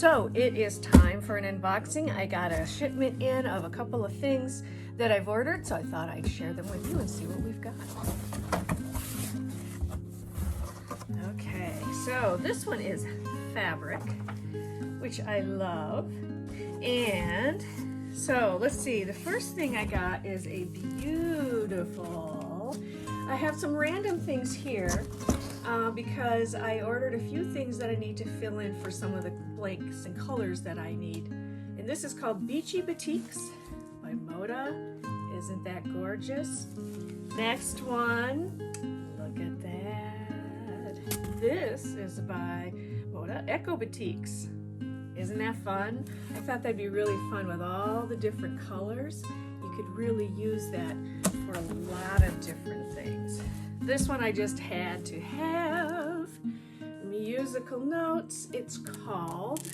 So it is time for an unboxing. I got a shipment in of a couple of things that I've ordered, so I thought I'd share them with you and see what we've got. Okay, so this one is fabric, which I love. And so let's see, the first thing I got is a beautiful, I have some random things here because I ordered a few things that I need to fill in for some of the blanks and colors that I need. And this is called Beachy Batiks by Moda. Isn't that gorgeous? Next one, look at that. This is by Moda Eco Batiks. Isn't that fun? I thought that'd be really fun with all the different colors. You could really use that for a lot of different things. This one I just had to have. Musical notes. It's called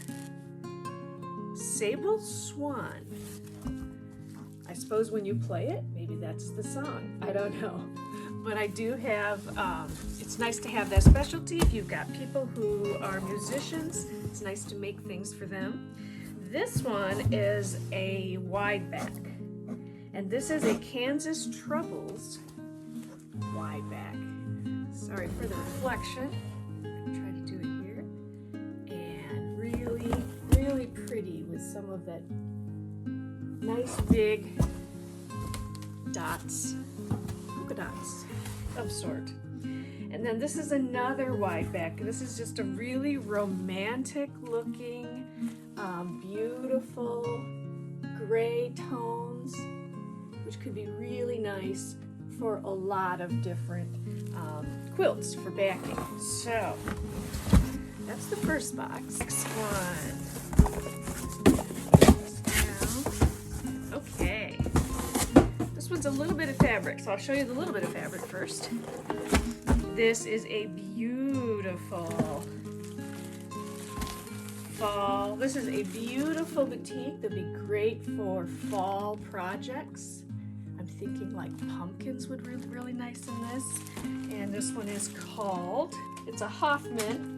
Sable Swan. I suppose when you play it, maybe that's the song. I don't know. But I do have, it's nice to have that specialty. If you've got people who are musicians, it's nice to make things for them. This one is a wide back. And this is a Kansas Troubles wide back. Sorry for the reflection. Try to do it here. And really, really pretty with some of that nice big dots, polka dots of sort. And then this is another wide back. This is just a really romantic looking, beautiful gray tones, which could be really nice for a lot of different quilts for backing. So that's the first box. Next one. Okay. This one's a little bit of fabric, so I'll show you the little bit of fabric first. This is a beautiful fall. This is a beautiful batik that'd be great for fall projects. I'm thinking like pumpkins would be really nice in this. And this one is called, it's a Hoffman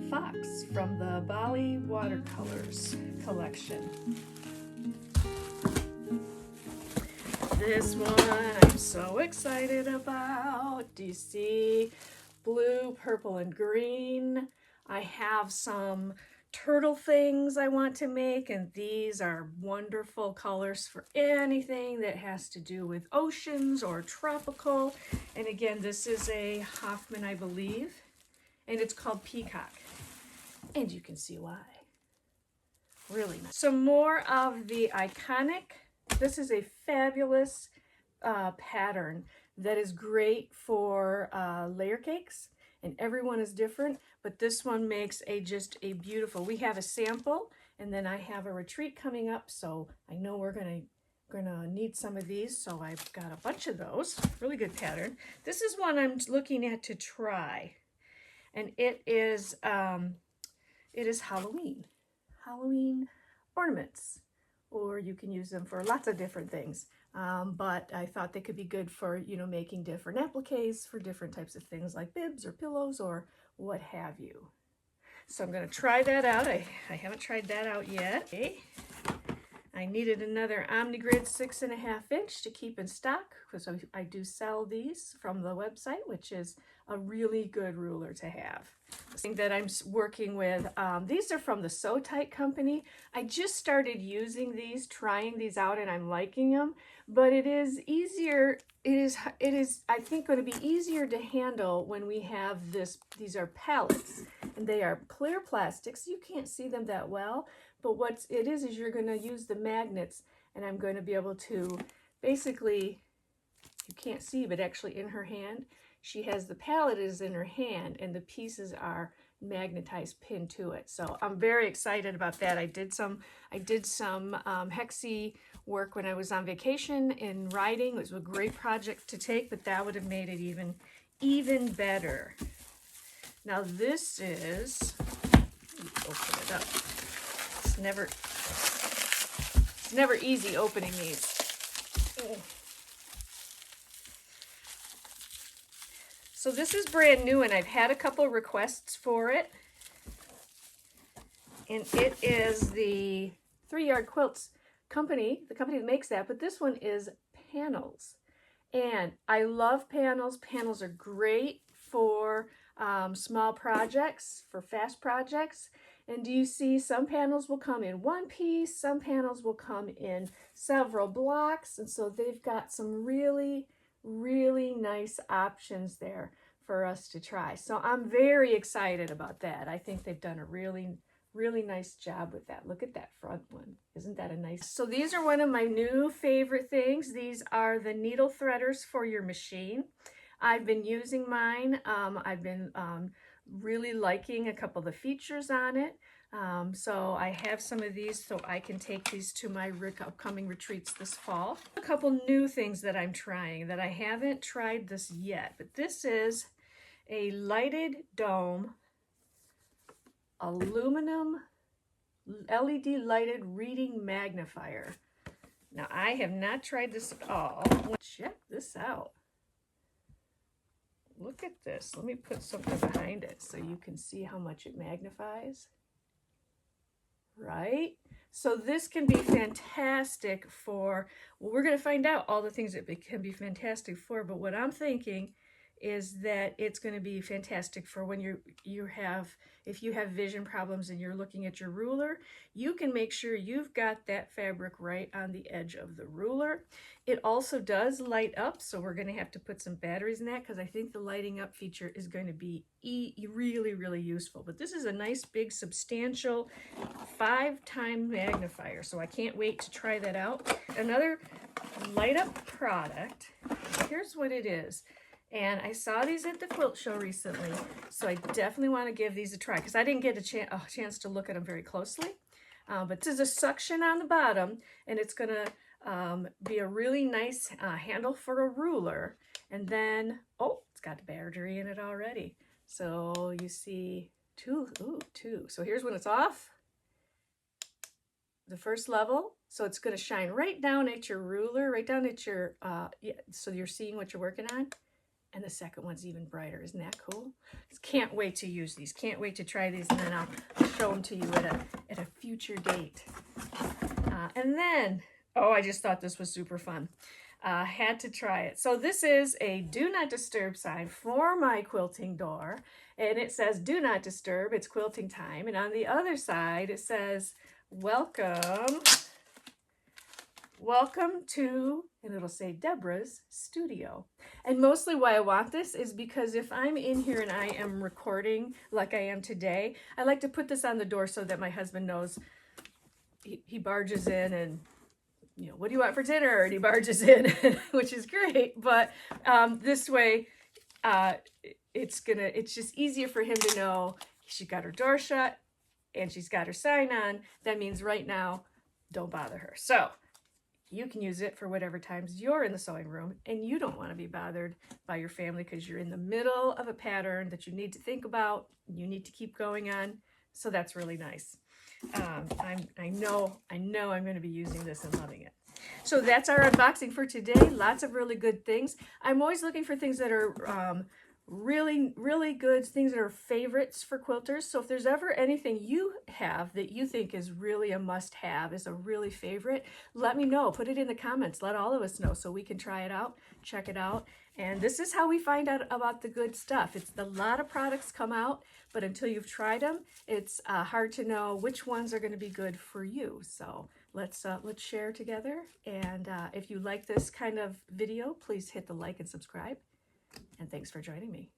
Fox from the Bali Watercolors collection. This one I'm so excited about. Do you see blue, purple, and green? I have some turtle things I want to make, and these are wonderful colors for anything that has to do with oceans or tropical. And again, this is a Hoffman, I believe, and it's called Peacock. And you can see why. Really nice. Some more of the iconic. This is a fabulous pattern that is great for layer cakes, and everyone is different, but this one makes just a beautiful, we have a sample, and then I have a retreat coming up, so I know we're gonna need some of these, so I've got a bunch of those. Really good pattern. This is one I'm looking at to try, and it is Halloween ornaments, or you can use them for lots of different things. But I thought they could be good for, making different appliques for different types of things like bibs or pillows or what have you. So I'm going to try that out. I haven't tried that out yet. Okay. I needed another OmniGrid 6.5 inch to keep in stock, because I do sell these from the website, which is a really good ruler to have. The thing that I'm working with, these are from the So Tight company. I just started using these, trying these out, and I'm liking them, but it is easier. It is I think going to be easier to handle when we have this. These are pallets, and they are clear plastics. You can't see them that well, but what it is you're going to use the magnets, and I'm going to be able to basically, you can't see, but actually in her hand, she has the palette is in her hand, and the pieces are magnetized pinned to it. So I'm very excited about that. I did some hexie work when I was on vacation in writing. It was a great project to take, but that would have made it even better. Now this is, open it up. It's never easy opening these. So this is brand new, and I've had a couple requests for it. And it is the 3-Yard Quilts company, the company that makes that, but this one is panels. And I love panels. Panels are great for small projects, for fast projects. And do you see some panels will come in one piece, some panels will come in several blocks. And so they've got some really, really nice options there for us to try. So I'm very excited about that. I think they've done a really nice job with that. Look at that front one. Isn't that a nice? So these are one of my new favorite things. These are the needle threaders for your machine. I've been using mine. I've been really liking a couple of the features on it. So I have some of these so I can take these to my upcoming retreats this fall. A couple new things that I'm trying that I haven't tried this yet, but this is a lighted dome aluminum LED lighted reading magnifier. Now I have not tried this at all. Check this out. Look at this. Let me put something behind it so you can see how much it magnifies. Right? So this can be fantastic for, well, we're going to find out all the things that it can be fantastic for, but what I'm thinking is that it's going to be fantastic for when if you have vision problems and you're looking at your ruler, you can make sure you've got that fabric right on the edge of the ruler. It also does light up, so we're going to have to put some batteries in that because I think the lighting up feature is going to be really, really useful. But this is a nice, big, substantial 5-time magnifier, so I can't wait to try that out. Another light up product, here's what it is. And I saw these at the quilt show recently, so I definitely want to give these a try because I didn't get a chance to look at them very closely. But this is a suction on the bottom, and it's going to be a really nice handle for a ruler. And then, oh, it's got the battery in it already. So you see two. So here's when it's off. The first level, so it's going to shine right down at your ruler, right down at your, so you're seeing what you're working on. And the second one's even brighter. Isn't that cool? Can't wait to use these. Can't wait to try these, and then I'll show them to you at a future date. And then, oh, I just thought this was super fun. Had to try it. So this is a do not disturb sign for my quilting door. And it says, do not disturb, it's quilting time. And on the other side, it says, welcome to, and it'll say Deborah's studio. And mostly why I want this is because if I'm in here and I am recording like I am today, I like to put this on the door so that my husband knows. He barges in and, you know, what do you want for dinner? And he barges in, which is great. But this way, it's just easier for him to know she got her door shut and she's got her sign on. That means right now, don't bother her. So you can use it for whatever times you're in the sewing room and you don't want to be bothered by your family because you're in the middle of a pattern that you need to think about, you need to keep going on. So that's really nice. I know I'm going to be using this and loving it. So that's our unboxing for today. Lots of really good things. I'm always looking for things that are really good, things that are favorites for quilters. So if there's ever anything you have that you think is really a must-have, is a really favorite, let me know. Put it in the comments. Let all of us know so we can try it out, check it out. And this is how we find out about the good stuff. It's a lot of products come out, but until you've tried them, it's hard to know which ones are going to be good for you. So let's share together. And if you like this kind of video, please hit the like and subscribe. And thanks for joining me.